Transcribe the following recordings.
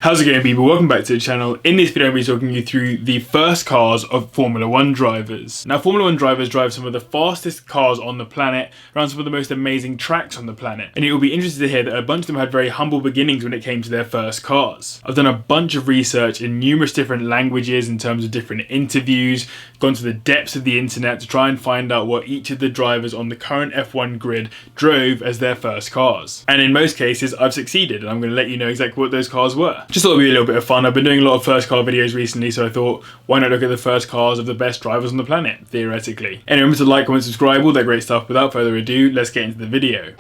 How's it going, people? Welcome back to the channel. In this video, I'm going to be talking you through the first cars of Formula 1 drivers. Now, Formula 1 drivers drive some of the fastest cars on the planet, around some of the most amazing tracks on the planet. And you'll be interested to hear that a bunch of them had very humble beginnings when it came to their first cars. I've done a bunch of research in numerous different languages in terms of different interviews, gone to the depths of the internet to try and find out what each of the drivers on the current F1 grid drove as their first cars. And in most cases, I've succeeded, and I'm going to let you know exactly what those cars were. Just thought it'd be a little bit of fun. I've been doing a lot of first car videos recently, so I thought, why not look at the first cars of the best drivers on the planet, theoretically. Anyway, remember to like, comment, subscribe, all that great stuff. Without further ado, let's get into the video.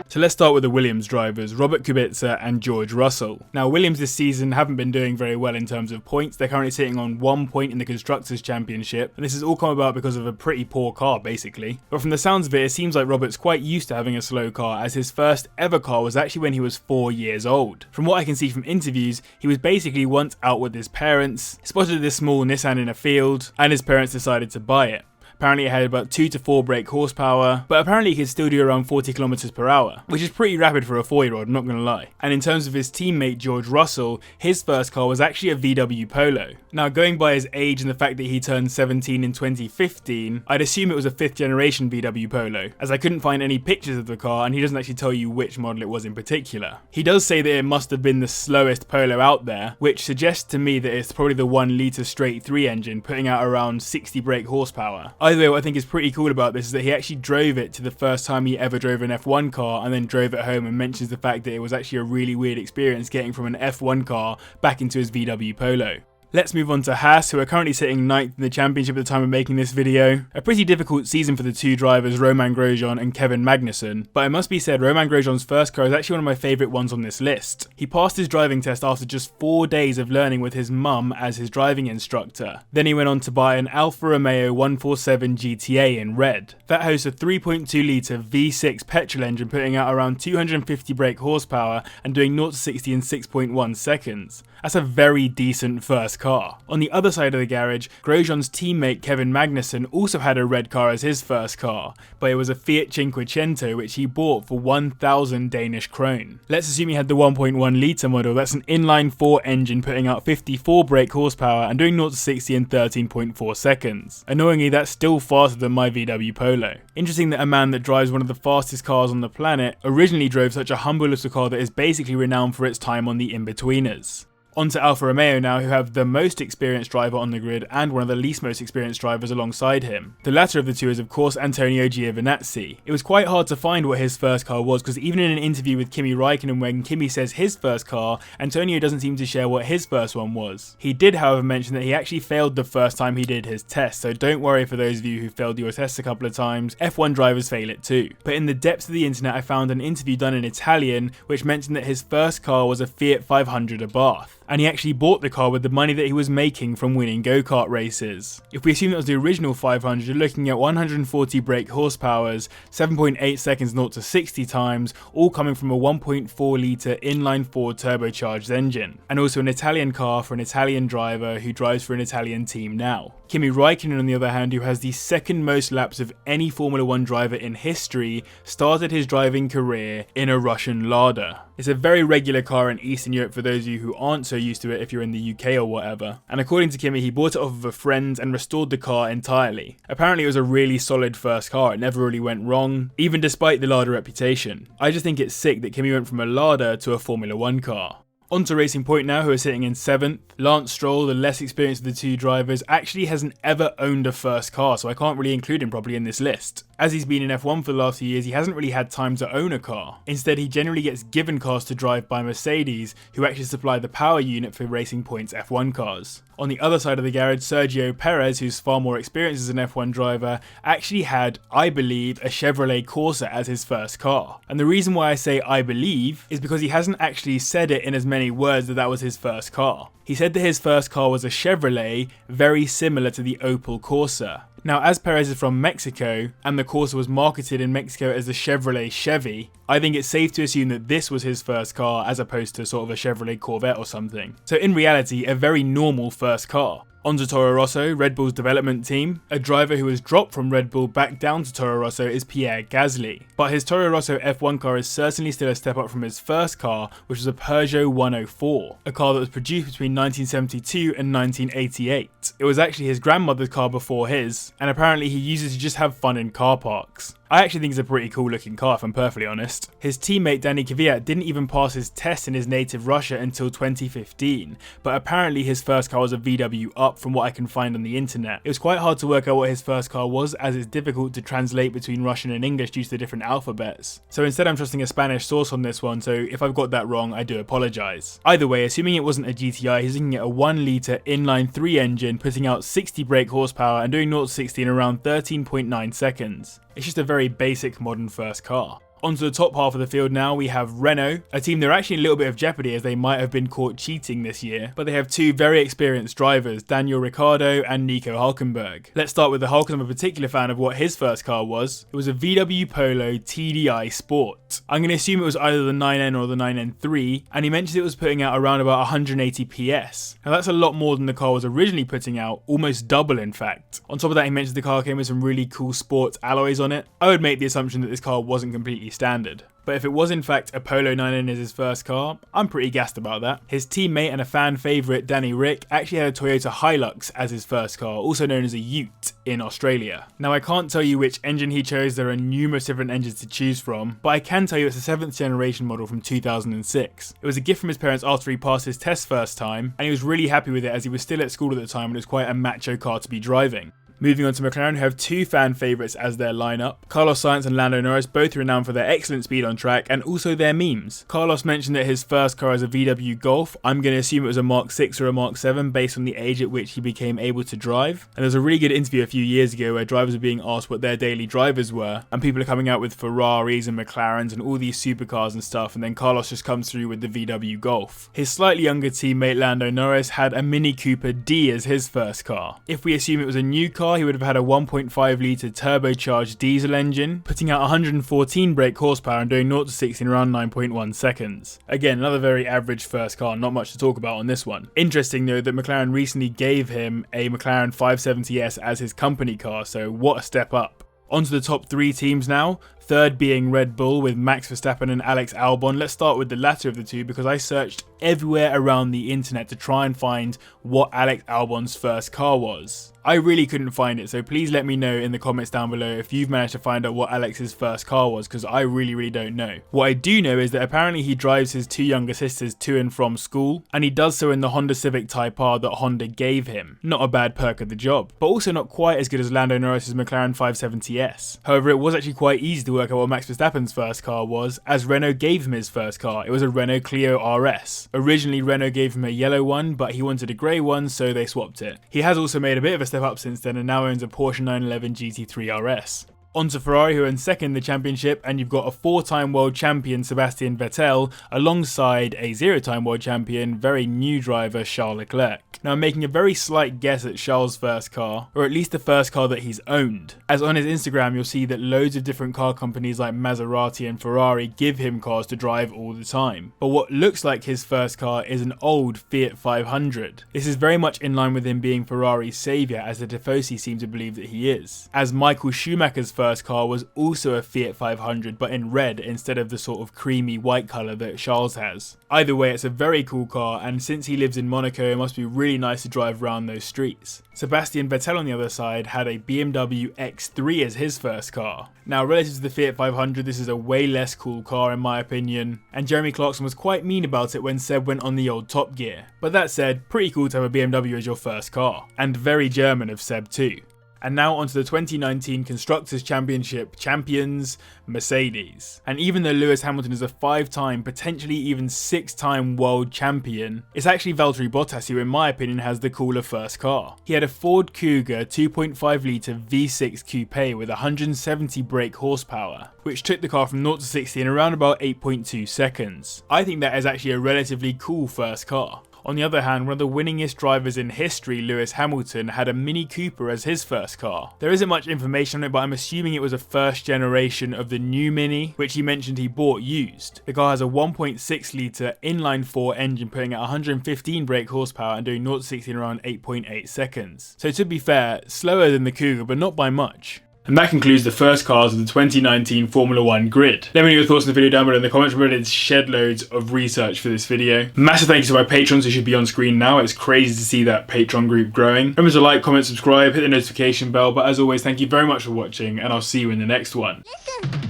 So let's start with the Williams drivers, Robert Kubica and George Russell. Now, Williams this season haven't been doing very well in terms of points. They're currently sitting on 1 point in the Constructors' Championship, and this has all come about because of a pretty poor car, basically. But from the sounds of it, it seems like Robert's quite used to having a slow car, as his first ever car was actually when he was 4 years old. From what I can see from interviews, he was basically once out with his parents, spotted this small Nissan in a field, and his parents decided to buy it. Apparently it had about 2 to 4 brake horsepower, but apparently it could still do around 40 kilometers per hour, which is pretty rapid for a 4-year-old, I'm not gonna lie. And in terms of his teammate George Russell, his first car was actually a VW Polo. Now, going by his age and the fact that he turned 17 in 2015, I'd assume it was a 5th generation VW Polo, as I couldn't find any pictures of the car and he doesn't actually tell you which model it was in particular. He does say that it must have been the slowest Polo out there, which suggests to me that it's probably the 1 litre straight 3 engine, putting out around 60 brake horsepower. Either way, what I think is pretty cool about this is that he actually drove it to the first time he ever drove an F1 car and then drove it home, and mentions the fact that it was actually a really weird experience getting from an F1 car back into his VW Polo. Let's move on to Haas, who are currently sitting 9th in the championship at the time of making this video. A pretty difficult season for the two drivers, Romain Grosjean and Kevin Magnussen, but it must be said Romain Grosjean's first car is actually one of my favourite ones on this list. He passed his driving test after just 4 days of learning with his mum as his driving instructor. Then he went on to buy an Alfa Romeo 147 GTA in red. That hosts a 3.2 litre V6 petrol engine, putting out around 250 brake horsepower and doing 0 to 60 in 6.1 seconds. That's a very decent first car. On the other side of the garage, Grosjean's teammate Kevin Magnussen also had a red car as his first car, but it was a Fiat Cinquecento which he bought for 1,000 Danish krone. Let's assume he had the 1.1 litre model. That's an inline 4 engine putting out 54 brake horsepower and doing 0 to 60 in 13.4 seconds. Annoyingly, that's still faster than my VW Polo. Interesting that a man that drives one of the fastest cars on the planet originally drove such a humble little car that is basically renowned for its time on the in-betweeners. On to Alfa Romeo now, who have the most experienced driver on the grid and one of the least most experienced drivers alongside him. The latter of the two is of course Antonio Giovinazzi. It was quite hard to find what his first car was, because even in an interview with Kimi Raikkonen, when Kimi says his first car, Antonio doesn't seem to share what his first one was. He did however mention that he actually failed the first time he did his test, so don't worry for those of you who failed your tests a couple of times, F1 drivers fail it too. But in the depths of the internet I found an interview done in Italian which mentioned that his first car was a Fiat 500 Abarth. And he actually bought the car with the money that he was making from winning go-kart races. If we assume that was the original 500, you're looking at 140 brake horsepowers, 7.8 seconds 0 to 60 times, all coming from a 1.4 litre inline 4 turbocharged engine. And also an Italian car for an Italian driver who drives for an Italian team now. Kimi Raikkonen, on the other hand, who has the second most laps of any Formula 1 driver in history, started his driving career in a Russian Lada. It's a very regular car in Eastern Europe for those of you who aren't so used to it if you're in the UK or whatever. And according to Kimi, he bought it off of a friend and restored the car entirely. Apparently it was a really solid first car, it never really went wrong, even despite the Lada reputation. I just think it's sick that Kimi went from a Lada to a Formula 1 car. On to Racing Point now, who are sitting in 7th. Lance Stroll, the less experienced of the two drivers, actually hasn't ever owned a first car, so I can't really include him properly in this list. As he's been in F1 for the last few years, he hasn't really had time to own a car. Instead, he generally gets given cars to drive by Mercedes, who actually supply the power unit for Racing Point's F1 cars. On the other side of the garage, Sergio Perez, who's far more experienced as an F1 driver, actually had, I believe, a Chevrolet Corsa as his first car. And the reason why I say I believe is because he hasn't actually said it in as many words that that was his first car. He said that his first car was a Chevrolet, very similar to the Opel Corsa. Now, as Perez is from Mexico, and the Corsa was marketed in Mexico as the Chevrolet Chevy, I think it's safe to assume that this was his first car as opposed to sort of a Chevrolet Corvette or something. So in reality, a very normal first car. On to Toro Rosso, Red Bull's development team. A driver who was dropped from Red Bull back down to Toro Rosso is Pierre Gasly. But his Toro Rosso F1 car is certainly still a step up from his first car, which was a Peugeot 104, a car that was produced between 1972 and 1988. It was actually his grandmother's car before his, and apparently he uses it to just have fun in car parks. I actually think it's a pretty cool looking car if I'm perfectly honest. His teammate Danny Kvyat didn't even pass his test in his native Russia until 2015, but apparently his first car was a VW Up from what I can find on the internet. It was quite hard to work out what his first car was, as it's difficult to translate between Russian and English due to the different alphabets. So instead I'm trusting a Spanish source on this one, so if I've got that wrong I do apologise. Either way, assuming it wasn't a GTI, he's looking at a 1 litre inline 3 engine putting out 60 brake horsepower and doing 0 to 60 in around 13.9 seconds. It's just a very basic modern first car. Onto the top half of the field now, we have Renault, a team that are actually in a little bit of jeopardy as they might have been caught cheating this year, but they have two very experienced drivers, Daniel Ricciardo and Nico Hülkenberg. Let's start with the Hulk, I'm a particular fan of what his first car was. It was a VW Polo TDI Sport. I'm going to assume it was either the 9N or the 9N3, and he mentions it was putting out around about 180 PS. Now that's a lot more than the car was originally putting out, almost double in fact. On top of that, he mentions the car came with some really cool sports alloys on it. I would make the assumption that this car wasn't completely standard. But if it was in fact a Polo 9N as his first car, I'm pretty gassed about that. His teammate and a fan favourite, Danny Rick, actually had a Toyota Hilux as his first car, also known as a Ute in Australia. Now I can't tell you which engine he chose, there are numerous different engines to choose from, but I can tell you it's a 7th generation model from 2006. It was a gift from his parents after he passed his test first time, and he was really happy with it as he was still at school at the time and it was quite a macho car to be driving. Moving on to McLaren, who have two fan favourites as their lineup. Carlos Sainz and Lando Norris, both renowned for their excellent speed on track and also their memes. Carlos mentioned that his first car is a VW Golf. I'm going to assume it was a Mark 6 or a Mark 7 based on the age at which he became able to drive. And there was a really good interview a few years ago where drivers were being asked what their daily drivers were, and people are coming out with Ferraris and McLarens and all these supercars and stuff, and then Carlos just comes through with the VW Golf. His slightly younger teammate Lando Norris had a Mini Cooper D as his first car. If we assume it was a new car, he would have had a 1.5 litre turbocharged diesel engine, putting out 114 brake horsepower and doing 0 to 60 in around 9.1 seconds. Again, another very average first car, not much to talk about on this one. Interesting though that McLaren recently gave him a McLaren 570S as his company car, so what a step up. On to the top three teams now. Third being Red Bull with Max Verstappen and Alex Albon. Let's start with the latter of the two because I searched everywhere around the internet to try and find what Alex Albon's first car was. I really couldn't find it, so please let me know in the comments down below if you've managed to find out what Alex's first car was, because I really don't know. What I do know is that apparently he drives his two younger sisters to and from school, and he does so in the Honda Civic Type R that Honda gave him. Not a bad perk of the job, but also not quite as good as Lando Norris's McLaren 570S. However, it was actually quite easy to work out what Max Verstappen's first car was, as Renault gave him his first car. It was a Renault Clio RS. Originally Renault gave him a yellow one, but he wanted a grey one, so they swapped it. He has also made a bit of a step up since then and now owns a Porsche 911 GT3 RS. On to Ferrari, who owns second in the championship, and you've got a 4-time world champion Sebastian Vettel alongside a 0-time world champion, very new driver Charles Leclerc. Now I'm making a very slight guess at Charles' first car, or at least the first car that he's owned, as on his Instagram you'll see that loads of different car companies like Maserati and Ferrari give him cars to drive all the time. But what looks like his first car is an old Fiat 500. This is very much in line with him being Ferrari's saviour, as the Tifosi seem to believe that he is, as Michael Schumacher's first car was also a Fiat 500 but in red instead of the sort of creamy white colour that Charles has. Either way, it's a very cool car, and since he lives in Monaco it must be really nice to drive around those streets. Sebastian Vettel on the other side had a BMW X3 as his first car. Now relative to the Fiat 500 this is a way less cool car in my opinion, and Jeremy Clarkson was quite mean about it when Seb went on the old Top Gear. But that said, pretty cool to have a BMW as your first car, and very German of Seb too. And now onto the 2019 Constructors' Championship champions, Mercedes. And even though Lewis Hamilton is a 5-time, potentially even 6-time world champion, it's actually Valtteri Bottas who in my opinion has the cooler first car. He had a Ford Cougar 2.5 litre V6 coupe with 170 brake horsepower, which took the car from 0 to 60 in around about 8.2 seconds. I think that is actually a relatively cool first car. On the other hand, one of the winningest drivers in history, Lewis Hamilton, had a Mini Cooper as his first car. There isn't much information on it, but I'm assuming it was a first generation of the new Mini, which he mentioned he bought used. The car has a 1.6 litre inline-4 engine, putting at 115 brake horsepower and doing 0 to 60 in around 8.8 seconds. So to be fair, slower than the Cougar, but not by much. And that concludes the first cars of the 2019 Formula 1 grid. Let me know your thoughts on the video down below in the comments. Remember, I did shed loads of research for this video. Massive thank you to my patrons who should be on screen now. It's crazy to see that Patreon group growing. Remember to like, comment, subscribe, hit the notification bell. But as always, thank you very much for watching, and I'll see you in the next one. Listen.